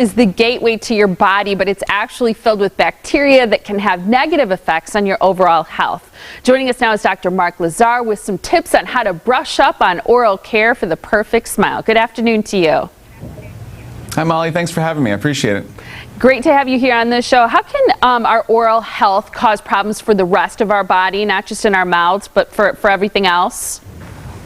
is the gateway to your body, but it's actually filled with bacteria that can have negative effects on your overall health. Joining us now is Dr. Marc Lazare with some tips on how to brush up on oral care for the perfect smile. Good afternoon to you. Hi Molly, thanks for having me. I appreciate it. Great to have you here on this show. How can our oral health cause problems for the rest of our body, not just in our mouths, but for everything else?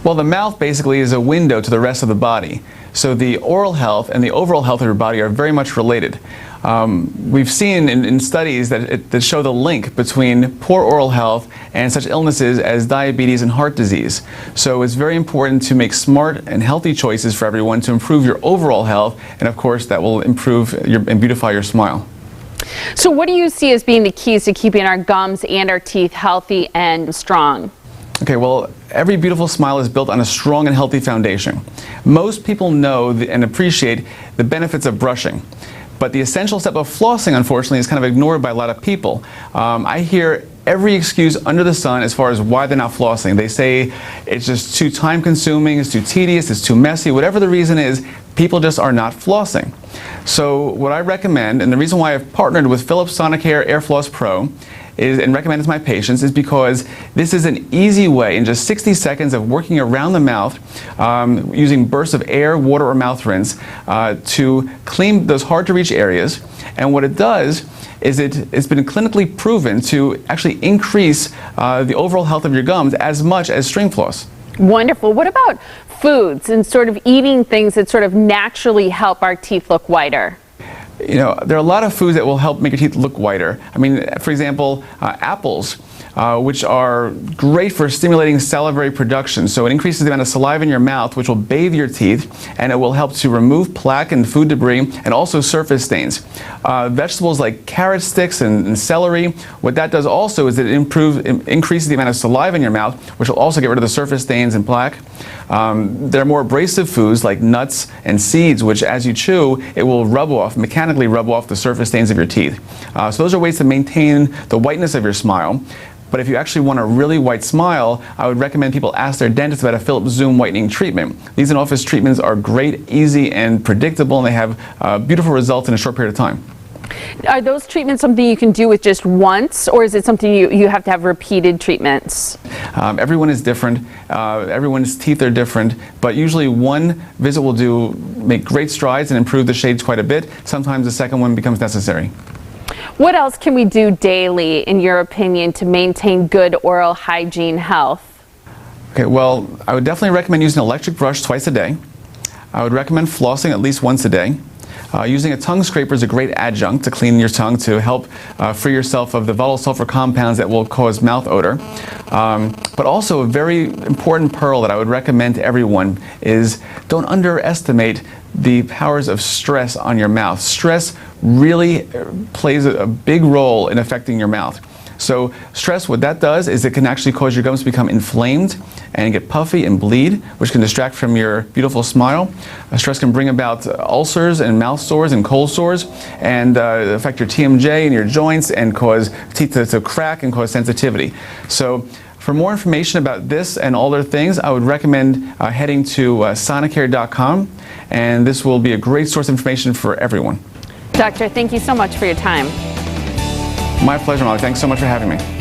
Well, the mouth basically is a window to the rest of the body. So the oral health and the overall health of your body are very much related. We've seen in studies that show the link between poor oral health and such illnesses as diabetes and heart disease. So it's very important to make smart and healthy choices for everyone to improve your overall health, and of course that will improve and beautify your smile. So what do you see as being the keys to keeping our gums and our teeth healthy and strong? Okay, well, every beautiful smile is built on a strong and healthy foundation. Most people know and appreciate the benefits of brushing, but the essential step of flossing, unfortunately, is kind of ignored by a lot of people. I hear every excuse under the sun as far as why they're not flossing. They say it's just too time-consuming, it's too tedious, it's too messy. Whatever the reason is, people just are not flossing. So what I recommend, and the reason why I've partnered with Philips Sonicare Air Floss Pro, and recommend it to my patients, is because this is an easy way in just 60 seconds of working around the mouth using bursts of air, water, or mouth rinse to clean those hard to reach areas. And what it does is it's been clinically proven to actually increase the overall health of your gums as much as string floss. Wonderful. What about foods and sort of eating things that sort of naturally help our teeth look whiter? You know, there are a lot of foods that will help make your teeth look whiter. I mean, for example, apples, which are great for stimulating salivary production. So it increases the amount of saliva in your mouth, which will bathe your teeth, and it will help to remove plaque and food debris, and also surface stains. Vegetables like carrot sticks and celery, what that does also is it increases the amount of saliva in your mouth, which will also get rid of the surface stains and plaque. There are more abrasive foods like nuts and seeds, which as you chew, it will mechanically rub off the surface stains of your teeth. So those are ways to maintain the whiteness of your smile. But if you actually want a really white smile, I would recommend people ask their dentist about a Philips Zoom whitening treatment. These in-office treatments are great, easy, and predictable, and they have beautiful results in a short period of time. Are those treatments something you can do with just once, or is it something you have to have repeated treatments? Everyone is different. Everyone's teeth are different, but usually one visit will make great strides and improve the shades quite a bit. Sometimes the second one becomes necessary. What else can we do daily, in your opinion, to maintain good oral hygiene health? Okay, well, I would definitely recommend using an electric brush twice a day. I would recommend flossing at least once a day. Using a tongue scraper is a great adjunct to clean your tongue to help free yourself of the volatile sulfur compounds that will cause mouth odor. But also a very important pearl that I would recommend to everyone is don't underestimate the powers of stress on your mouth. Stress really plays a big role in affecting your mouth. So stress, what that does is it can actually cause your gums to become inflamed and get puffy and bleed, which can distract from your beautiful smile. Stress can bring about ulcers and mouth sores and cold sores, and affect your TMJ and your joints, and cause teeth to crack and cause sensitivity. So for more information about this and all other things, I would recommend heading to sonicare.com, and this will be a great source of information for everyone. Doctor, thank you so much for your time. My pleasure, Molly. Thanks so much for having me.